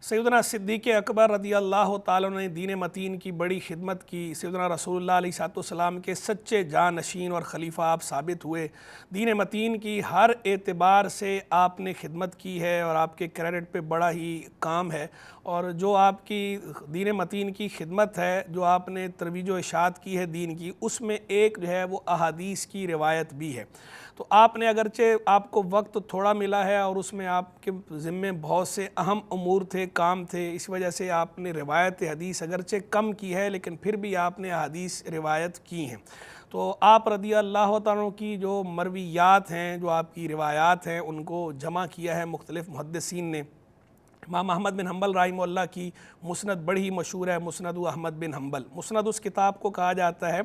सैयदना सिद्दीक़ अकबर रज़ी अल्लाह ताला ने दीन मतीन की बड़ी खिदमत की। सैयदना रसूलुल्लाह अलैहिस्सलाम के सच्चे जानशीन और ख़लीफ़ा आप साबित हुए। दीन मतीन की हर एतबार से आपने खिदमत की है और आपके क्रेडिट पे बड़ा ही काम है। और जो आपकी दीन मतीन की खिदमत है, जो आपने तरवीज व इशाअत की है दीन की, उसमें एक जो है वो अहादीस की रिवायत भी है। तो आपने अगरचे आपको वक्त थोड़ा मिला है और उसमें आपके ज़िम्मे बहुत से अहम उमूर थे, काम थे, इस वजह से आपने रिवायत हदीस अगरचे कम की है, लेकिन फिर भी आपने हदीस रिवायत की हैं। तो आप रज़ी अल्लाह तआला की जो मरवियात हैं, जो आपकी रिवायात हैं, उनको जमा किया है मुख्तलिफ़ मुहद्दिसीन ने। इमाम अहमद बिन हम्बल रहिमहुल्लाह की मुस्नद बड़ी ही मशहूर है, मुस्नद अहमद बिन हम्बल। मुस्नद उस किताब को कहा जाता है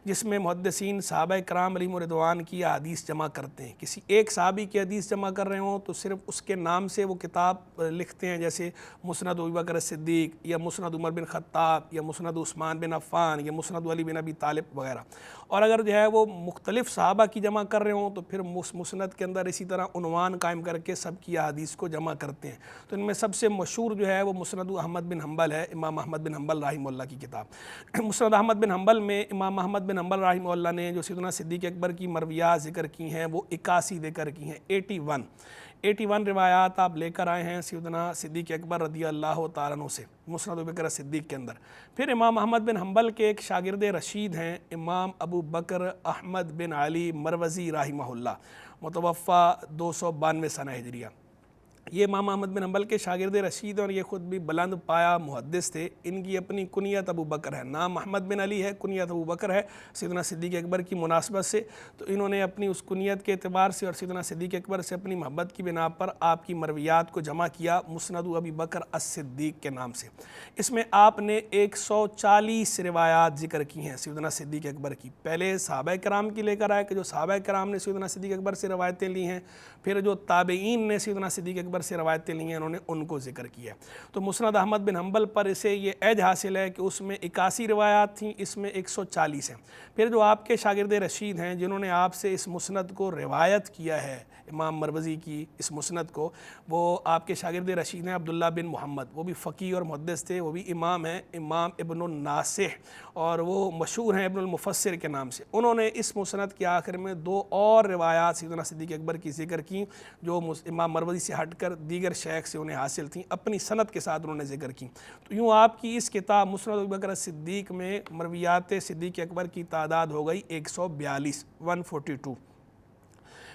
जिसमें मुहद्दिसीन सहाबा कराम अलैहिम रिदवान की हदीस जमा करते हैं। किसी एक सहाबी की हदीस जमा कर रहे हों तो सिर्फ़ उसके नाम से वो किताब लिखते हैं, जैसे मुस्नद अबू बकर सिद्दीक़ या मुस्नद उमर बिन ख़त्ताब या मुस्नद उस्मान बिन अफ़्फ़ान या मुस्नद अली बिन अबी तालिब वगैरह। और अगर जो है वो मुख्तलिफ़ सहाबा की जमा कर रहे हों तो फिर मुस्नद के अंदर इसी तरह उन्वान कायम करके सब की हदीस को जमा करते हैं। तो इनमें सबसे मशहूर जो है वो मुस्नद अहमद बिन हम्बल है, इमाम अहमद बिन हम्बल रहिमहुल्लाह की किताब। मुस्नद अहमद बिन हम्बल में इमाम अहमद बिन हम्बल रहिमहुल्लाह ने जो सैयदना सिद्दीक़ अकबर की मरवियात ज़िक्र की हैं वो 81 ज़िक्र की हैं, 81 रिवायात आप लेकर आए हैं सैयदना सिद्दीक़ अकबर रज़ी अल्लाह तआला अन्हु से मुस्नद अबू बकर सिद्दीक़ के अंदर। फिर इमाम अहमद बिन हम्बल के एक शागिर्द रशीद हैं इमाम अबू बकर अहमद बिन अली मरवज़ी रहिमहुल्लाह, मुतवफ़्फ़ा 292 सना हिजरिया। ये इमाम अहमद बिन हम्बल के शागिर्द रशीद और ये ख़ुद भी बुलंद पाया मुहद्दिस थे। इनकी अपनी कुनियत अबू बकर है, नाम अहमद बिन अली है, कुनियत अबू बकर है सैयदना सिद्दीक़ अकबर की मुनासबत से। तो इन्होंने अपनी उस कुनियत के एतबार से और सैयदना सिद्दीक़ अकबर से अपनी मोहब्बत की बिना पर आपकी मरवियात को जमा किया मुस्नद अबी बकर अस-सिद्दीक़ के नाम से। इसमें आपने 140 रिवायात ज़िक्र की हैं सैयदना सिद्दीक़ अकबर की। पहले सहाबा कराम की लेकर आए कि जो सहाबा कराम ने सैयदना सिद्दीक़ अकबर से रवायतें ली हैं, फिर जो ताबईन ने सैयदना सिद्दीक़ अकबर से रवायतें ली हैं उन्होंने उनको ज़िक्र किया। तो मुस्नद अहमद बिन हम्बल पर इसे ये एज हासिल है कि उसमें 81 रिवायात थीं, इसमें 140 हैं। फिर जो आपके शागिर्द रशीद हैं जिन्होंने आपसे इस मुस्नद को रिवायत किया है, इमाम मरवज़ी की इस मुस्नद को, वो आपके शागिर्द रशीद हैं अब्दुल्ला बिन मोहम्मद। वो भी फ़क़ीह और मुहद्दिस थे, वो भी इमाम हैं, इमाम इब्नुन नासिह, और वो मशहूर हैं इब्नुल मुफ़स्सिर के नाम से। उन्होंने इस मुस्नद के आखिर में 2 और रिवायात सैयदना सिद्दीक़ अकबर की ज़िक्र की जो इमाम मरवज़ी से हटकर दीगर शेख से उन्हें हासिल थी, अपनी सनद के साथ उन्होंने ज़िक्र की। तो यूँ आपकी इस किताब मुस्नद अबू बकर सिद्दीक़ में मरवियात सिद्दीक़ अकबर की तादाद हो गई 142, 142।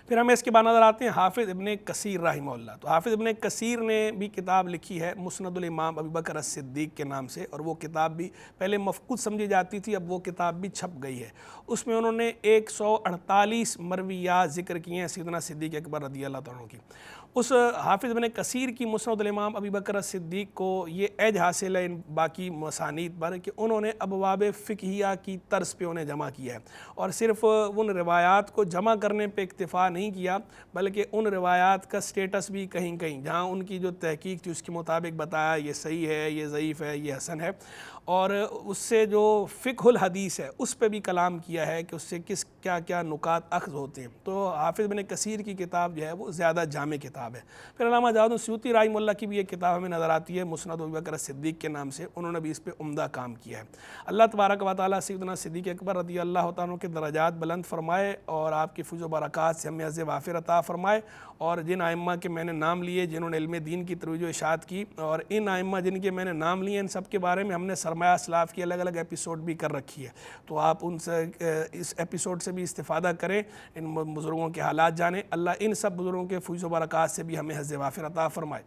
फिर हमें इसके बाद नज़र आते हैं हाफ़िज़ इब्न कसीर रहिमहुल्लाह। तो हाफ़िज़ इब्न कसीर ने भी किताब लिखी है मुस्नदुल इमाम अबू बकर सिद्दीक़ के नाम से, और वो किताब भी पहले मफ़क़ूद समझी जाती थी, अब वो किताब भी छप गई है। उसमें उन्होंने 148 मरवियात ज़िक्र किए हैं सैयदना सिद्दीक़ अकबर रज़ी अल्लाह तआला अन्हु की। उस हाफ़िज़ इब्न कसीर की मुस्नदुल इमाम अबू बकर सिद्दीक़ को ये एज हासिल है इन बाकी मसानीद पर कि उन्होंने अबवाब फ़िक़हिया की तर्ज़ पे उन्हें जमा किया है, और सिर्फ़ उन रिवायात को जमा करने पे इक्तिफ़ा नहीं किया, बल्कि उन रिवायात का स्टेटस भी कहीं कहीं जहाँ उनकी जो तहक़ीक़ थी उसके मुताबिक बताया ये सही है, ये ज़ईफ़ है, ये हसन है। और उससे जो फ़िक़हुल हदीस है उस पर भी कलाम किया है कि उससे किस क्या क्या नुकात अख़ज़ होते हैं। तो हाफ़िज़ इब्न कसीर की किताब जो है वो ज़्यादा जामे किताब है। फिर अल्लामा जवाद सूती रहिमहुल्लाह की भी एक किताब हमें नज़र आती है मुस्नद अबू बकर सिद्दीक़ के नाम से, उन्होंने भी इस पर उम्दा काम किया है। अल्लाह तबारक व तआला सैयदना सिद्दीक़ अकबर रज़ी अल्लाह तआला अन्हु के दरजात बुलंद फरमाए और आपकी फ़ुज़ व बरक़ात से हमें अज़्ज़ वाफ़िर अता फ़रमाए। और जिन आइम्मा के मैंने नाम लिए जिन्होंने इल्म दीन की तरवीज व इशाअत की, और इन आइम्मा जिनके मैंने नाम लिए, इन सब के बारे में हमने सरमाया इस्लाफ़ की अलग अलग एपिसोड भी कर रखी है। तो आप उनसे इस एपिसोड से भी इस्तिफ़ादा करें, इन बुज़ुर्गों के हालात जानें। अल्लाह इन सब बुज़ुर्गों के फ़ुज़ व बरक़ात से भी हमें हज़्ज़ वाफ़िर अता फ़रमाए।